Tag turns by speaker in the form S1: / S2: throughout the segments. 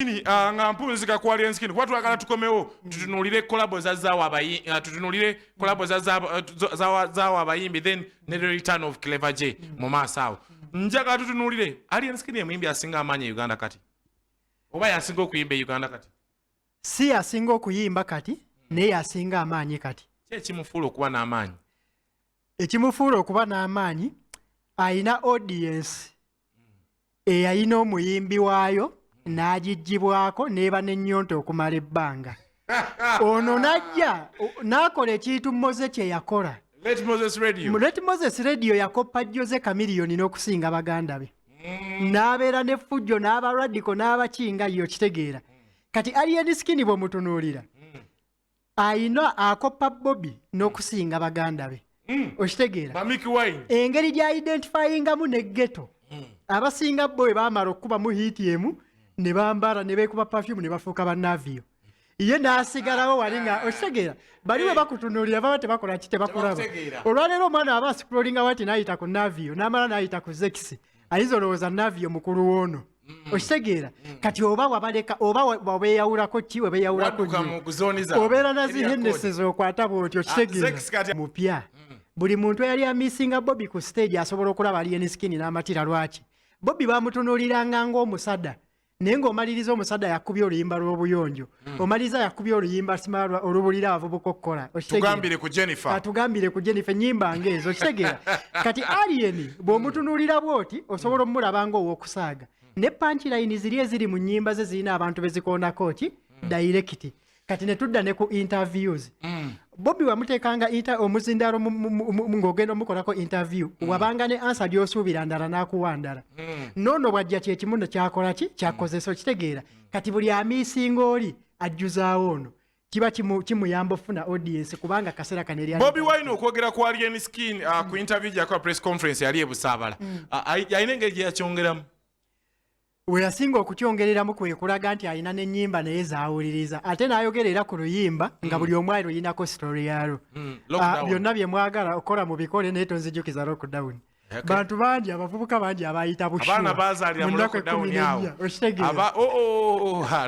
S1: nga mpunzika kwa alien skin kwa twagala tukomewo tutunulire collabo zawa abayimbi then ne the return of Clever J mu maaso awo njaga tutunulire alien skin emuyimbi asinga amaanyi Uganda kati oba yasinga okuyimba Uganda kati
S2: si yasinga okuyimba kati naye yasinga amaanyi kati
S1: ekimufuula okuba n'amaanyi
S2: ekimufuula okuba n'amaanyi ayina audience eyayina omuyimbi waayo n'agijjibwako n'eba n'ennyonto okumala ebbanga ono najja n'akola ekintu Moses kye yakola
S1: Let Moses Radio yakoppa Jose Chameleone n'okusinga baganda be n'abeera ne fujjo n'abaradiko n'abakinga yo kitegeera kati alien skin bwe mutunuulira ayina akoppa Bobby n'okusinga baganda be okitegeera engeri gya identifyingamu ne ghetto abasinga bo baamala okuba mu hit emu ne bambara ne beekuba perfume ne bafuuka bannavio ye n'asigalawo wali nga okitegeera bali we bakutunuulira baba tebakola ki tebakulaba olwaleero omwana aba scrollinga wati n'ayita ku navio n'amala n'ayita ku Zexi ayinza olowooza navio mukulu woono okitegeera kati oba wabaleka oba wabeeyawulako ki webeeyawulako obeera nazihenneseza okwata bwoti okitegeera mupya buli muntu eyali amisinga Bobby ku stage asobola okulaba alien skin n'amatira lwaki Bobby bamutunuuliranga ng'omusada naye ng'omaliriza omusada yakubye oluyimba lw'obuyonjo omaliriza yakubye oluyimba simalwa olubulira abavubuka okukola tugambire
S2: ku Jennifer nnyimba ngeezo okitegeera kati alien bw'omutunuulira bwoti osobola omulaba ng'ow'okusaaga ne punchline ziri eziri mu nnyimba ze zirina abantu bezikoonako ki direct kati ne tudda ne ku interviews Bobby wamuteekanga omuzindaalo ng'ogenda omukolako interview wabanga ne answer gy'osuubira ndala n'akuwa ndala noono bwajja kyekimu kyakola ki kyakozesa okitegeera kati buli amiisinga oli ajjuzaawo ono kiba kimuyamba ofuna audience kubanga kaseera kano eri
S1: Bobby Wine okwogera ku alien skin ku interview gy'akola press conference yali ebusaabala ayina engeri gye yakyongeramu
S2: we yasinga okukyongereramu kwe kulaga nti alina n'ennyimba naye zaawuliriza ate n'ayogera era ku luyimba nga buli omu aluyinako story yalo byonna bye mwagala okola mu bikole naye tonzijukiza lockdown bantu bangi abavubuka bangi abayita
S1: abaana bazaalira mu lockdown yawo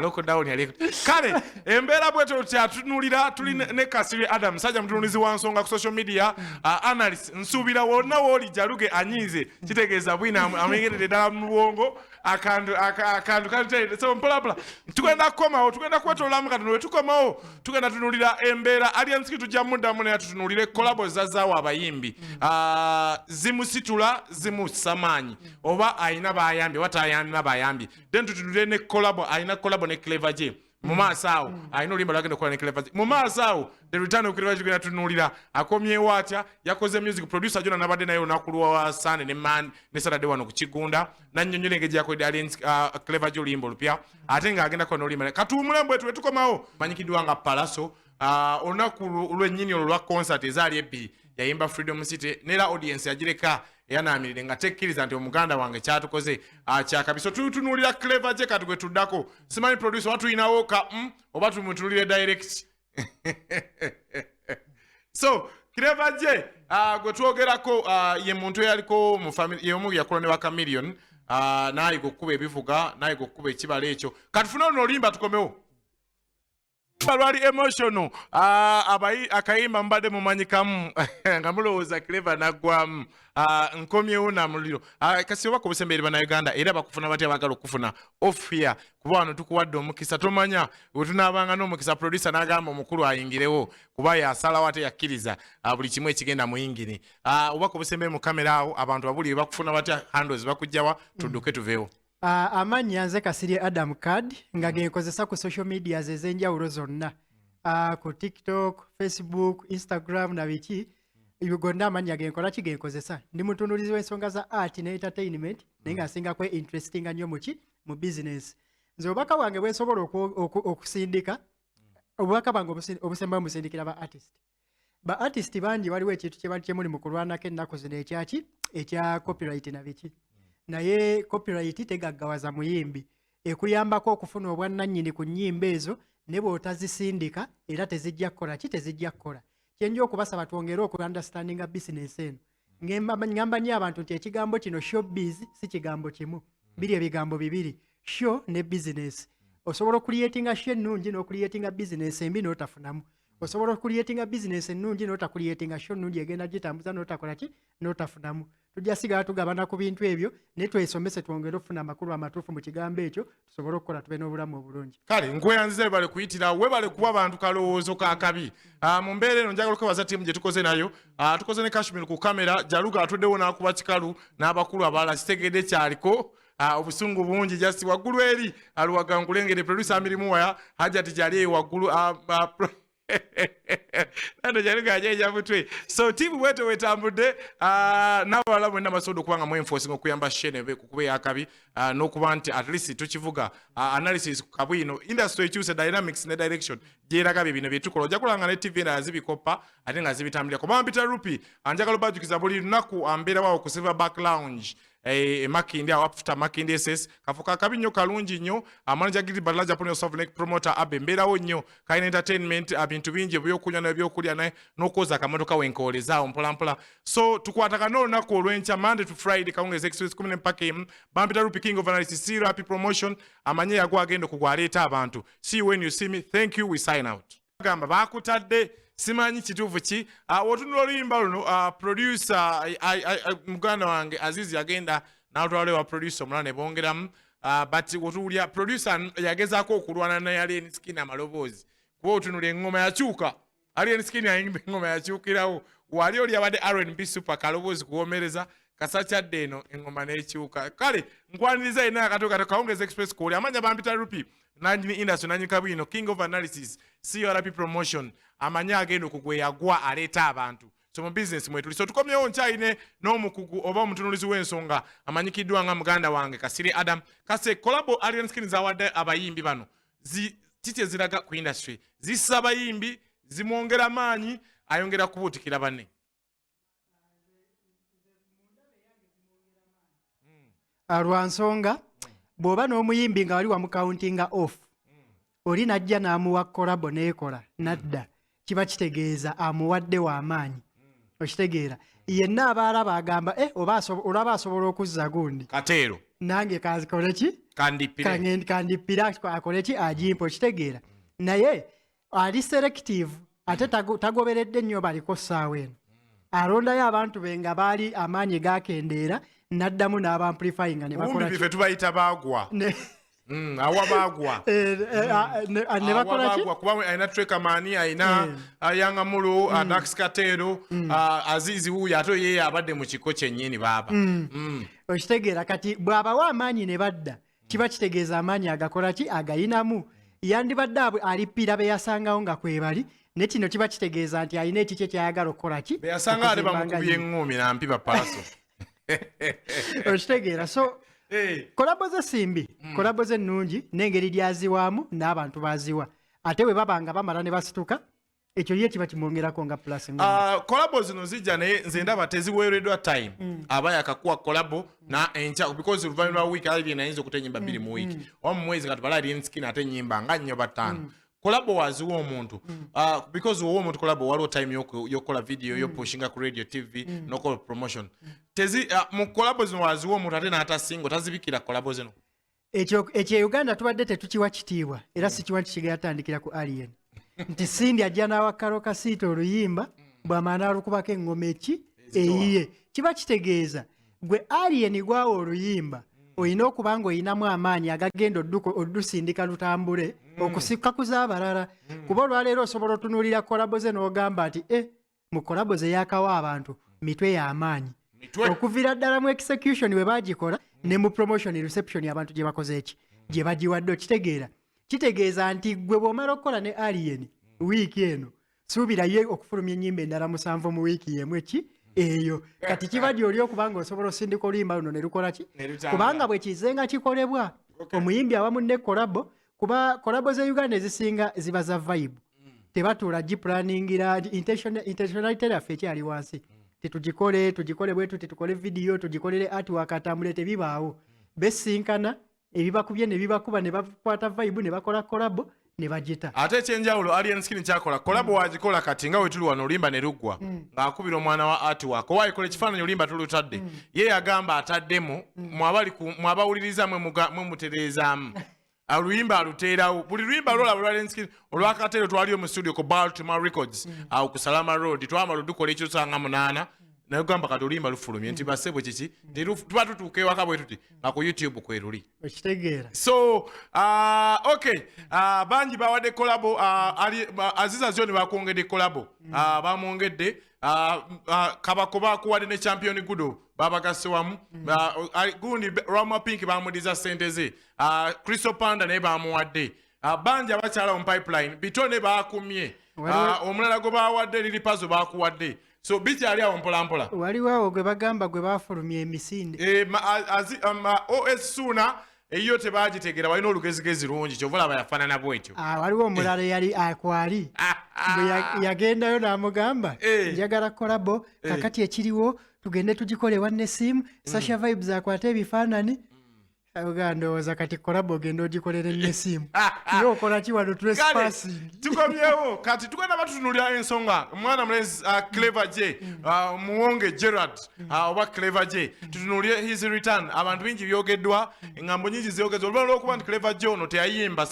S1: lockdown yali kale embeera bweto tyatunulira tuli ne Kasirye Adam musajja mutunulizi wa nsonga ku social media analyst nsuubira wonna wooli jaluge anyize kitegeeza bwina amengerere ddala mu bwongo akandu kali so mpolapula tugenda kukomawo tugenda kwetololamu katono wetukomawo tugenda tunulira embeera alien skin tujja muddamu naye tutunulire collabo zazzaawo abayimbi zimusitula zimusamaanyi oba ayina bayambi watayambi bayambi then tutunulire ne collabo ayina collabo ne Clever J mu maaso awo ayina oluyimba lwagenda okukola ne Clever J mu maaso awo the return of Clever J tugenda tunulira akomyewo atya yakoze music producer jona nabadde naye olunaku lwa Sunday ne man ne Saturday wano ku Kigunda nannyonnyola engeri yakoledde alien Clever J oluyimba olupya ate ng'agenda kukola n'oluyimba katuwumule mbwetu wetukomawo manyikiddwa nga Pallaso olunaku lwennyini olwo lwa concert ezaali ebbiri yayimba Freedom City nera audience yagireka yanaamirire nga tekkiriza nti omuganda wange kyatukoze kyakabiso tutunuulira Clever J kati gwe tuddako simanyi producer watuyinawo ka oba tumutunulire direct so Clever J gwe twogerako ye muntu eyaliko mu family y'omu yakola ne wa Chameleone n'ayiga okkuba ebivuga n'ayiga okkuba ekibala ekyo katufune luno oluyimba tukomewo balwali emotional akayimba mbadde mumanyikamu nga mulowooza Clever naggwamu nkomyewo na Muliro kasi obaka obusembeere bannayuganda era bakufuna batya baagala okufuna off here kuba wano tukuwadde omukisa tomanya bwe tunaabanga n'omukisa producer n'agamba omukulu ayingirewo kuba yasalawo ate yakkiriza buli kimu ekigenda mu yingini obaka obusembeere mu kamera awo abantu babuli bakufuna batya handles bakugjawa tudduke tuveewo
S2: amannya nze Kasirye Adam Card nga genkozesa ku social media ez'enjawulo zonna ku TikTok, Facebook, Instagram na biki gonna amannya genkola ki genkozesa ndi mutunulizi w'ensonga za art ne entertainment naye nga asinga kwe interesting nnyo mu business nze obubaka bwange bwensobola okusindika obubaka bwange obusembayo musindikira ba artist bangi waliwo ekintu kye bali kyemuli mu kulwanako ennaku zino ekya copyright na biki naye copyright tegaggawaza muyimbi ekuyambako okufuna obwannannyini ku nnyimba ezo ne bw'otazisindika era tezijja kukola kyenja okubasaba twongere oku-understandinga business eno ngamba nnyo abantu nti ekigambo kino showbiz si kigambo kimu biri ebigambo bibiri show ne business osobola okuliyetinga show ennungi n'okuliyetinga business embi n'otafunamu osobola okuliyetinga business ennungi n'otakuliyetinga show ennungi egenda gitambuza n'otakola ki n'otafunamu tujja sigala tugabana ku bintu ebyo ne twesomese twongere okufuna amakulu amatuufu mu kigambo ekyo tusobole okukola tube n'obulamu obulungi
S3: kale nkweyanziza bale kuyitira webale kuba abantu kalowoozo kaakabi mu mbeera eno njagala okwebaza ttiimu gye tukoze nayo tukoze ne Kashmir ku kamera Jaluga atuddewo n'akuba kikalu n'abakulu abalala kitegedde kyaliko obusungu bungi jasi waggulu eri aluwaga nkulengere producer Amirimu waya hajati jali waggulu nando Jaluga ajeja mutwe so timu wetu wetambudde n'abalala bonna basobola okubanga mu enforcing okuyamba shene be kukube yakabi n'okuba nti at least tukivuga analysis ku kabwino industry ekyuse dynamics ne direction gyeraga bino bye tukola ojja kulanga ne TV na zibikopa ate nga zibitambulira kuba mpita rupi anjagala bajukiza buli lunaku ambeera wawo ku Silver Back Lounge Makindi awafuta Makindi SS kafuka kabi nnyo kalungi nnyo manager gidi badala Japanese soft promoter abe mbeerawo nnyo kaina entertainment abintu bingi ebyokunywa n'ebyokulya n'okoza akamotoka wenkoolezaawo mpolampola so tukwataka n'olunaku olw'enkya Monday to Friday Kawungeezi Express 10 mpaka emu bampita rupi king of analysis see happy promotion amanye yago agenda okugwaleeta abantu see you when you see me thank you we sign out gamba bakutadde simanyi kituufu ki wotunula oluyimba luno producer muganda wange Azizi agenda n'atwala wa producer omulala ne bongeramu but wotuulya producer yagezaako okulwana ne Alien Skin amaloboozi kuba otunula engoma yakyuka Alien Skin ayimba engoma yakyukirawo wali oli abadde R&B super kaloboozi kuwomereza kasakyadde eno engoma n'ekyuka kale nkwaniriza yenna akatoka Kawungeezi Express koli amanya bampita rupi nanjini industry nanyi kabino king of analysis CRP promotion amanya agenda okugweyagwa aleeta abantu so mu business mwetu so tukomyewo nkyayine n'omukugu oba omutunulizi w'ensonga amanyikiddwa nga muganda wange Kasiri Adam kase Collabo Alien Skin zawadde abayimbi bano kiki eziraga ku industry zissa abayimbi zimwongera maanyi ayongera kubuutikira banne
S2: Lwansonga bw'oba n'omuyimbi nga wali wamukauntinga off oli najja n'amuwa Collabo n'ekola nadda kiba kitegeeza amuwadde w'amaanyi okitegeera yenna abaalaba agamba olaba asobola okuzza gundi
S3: kateero
S2: nange kazikole ki kandipira akole ki agimpa okitegeera naye ali selective ate tagoberedde nnyo baliko ssaawa eno alondayo abantu be nga baali amaanyi gakendeera naddamu n'abamplifyinga ne bakola
S3: ki tubayita baagwa awa baagwa
S2: ne bakola ki
S3: kuba ayina Trekamani ayina Yangamulu Dax Katero Azizi wuyo ate ye abadde mu kiko kyennyini baaba
S2: okitegeera kati bw'abawa amaanyi ne badda kiba kitegeeza amaanyi agakola ki agayinamu yandibadde alippira be yasangawo nga kwebali ne kino kiba kitegeeza nti alina ekikye kyayagala okukola ki
S3: be yasanga ate bamukubye eŋŋumi nampiba Pallaso
S2: okitegeera so Collabo ze simbi Collabo ze nnungi n'engeri lyaziwamu n'abantu baziwa ate bwe baba nga bamala ne basituka ekyo ye kiba kimwongerako nga plus
S3: Collabo zino zijja naye nze ndaba teziweereddwa time aba yakakuwa Collabo na enkya because oluvannyuma lwa wiiki Alien ayinza okuta ennyimba 2 mu wiiki oba mu mwezi katubala Alien Skin ate ennyimba nga 4 5 Collabo waziwa omuntu because wowe omuntu Collabo waliwo time yokola video yoposhinga ku radio TV nokola promotion mu Collabo zino waziwa omuntu ate n'ata single tazibikira Collabo zino
S2: ekyo Uganda tubadde tetukiwa kitiibwa era sikiwa kigera tandikira ku Alien nti Sindi ajja n'awa Karo Kasiita oluyimba bw'amala n'alukubako engoma eki eyiye kiba kitegeeza gwe Alien gwawa oluyimba oyina okuba ng'oyinamu amaanyi agagenda oddusindika lutambule okusika kuzaabalala kuba olwaleero osobola otunuulira Collabo ze n'ogamba nti mu Collabo ze yakawa abantu mitwe y'amaanyi okuviira ddala mu execution we baagikola ne mu promotion reception abantu gye bakoze eki gye bagiwadde okitegeera kitegeeza nti gwe bw'omala okukola ne Alien wiiki eno suubirayo okufulumya ennyimba endala 7 mu wiiki yemu eki eyo kati kibadde oli okuba ng'osobola osindika oluyimba luno ne lukola ki kubanga bwe kizenga kikolebwa omuyimbi awamu ne Collabo kuba Collabo ze Uganda ezisinga ziba za vibe tebatuula giplaningira intentionality yaffe ekyali wansi tugikole bwetu tetukole video tugikolere artwork atambule tebibaawo besinkana ebibakubye ne bibakuba ne bakwata vibe ne bakola Collabo ne bagita
S3: ate ekyenjawulo Alien Skin kyakola Collabo wagikola kati nga wetuli wano olimba ne luggwa ng'akubira omwana wa artwork owayikola ekifaananyi olimba tulutadde ye yagamba ataddemu mwabawuliriza mwe mutereezaamu oluyimba aluteerawo buli luyimba lwolaba lwa Lenskin olwakatero twaliyo mu studio ku Baltimore Records awo ku Salama Road twamala dukola ekyo sanga 8 naye gamba kati oluyimba lufulumye nti basebo kiki tuba tutuuka ewaka bwe tuti nga ku YouTube kweruli
S2: okitegeera
S3: so okay bangi bawadde Collabo Aziza Zoni bakwongedde Collabo bamwongedde Kabako bakuwadde ne champion Guno babagasse wamu gundi Rama Pink bamudiza sente ze Crystal Panda naye bamuwadde bangi abakyala mu pipeline bitone bakumye omulala gwe bawadde lili pazo bakuwadde so bikyali awo mpolampola
S2: waliwo awo gwe bagamba gwe bafulumya emisinde
S3: OS Suna eyo tebagitegera balina olugezigezi lungi kyovulaba yafaanana bwetyo
S2: waliwo omulala yali akwali bwe yagendayo n'amugamba njagala Collabo kakati ekiriwo tugende tugikole wanne simu Sasha Vibes akwata ebifaanani ndowooza kati Collabo ogenda ogikolera ennesimu okola ki wano trespassing
S3: tukomyewo kati tugenda batutunulira ensonga omwana mulenzi Clever J muwonge Gerard oba Clever J tutunulire his return abantu bingi byogeddwa engambo nyingi zyogeddwa olubala lw'okuba nti Clever J ono teyayimba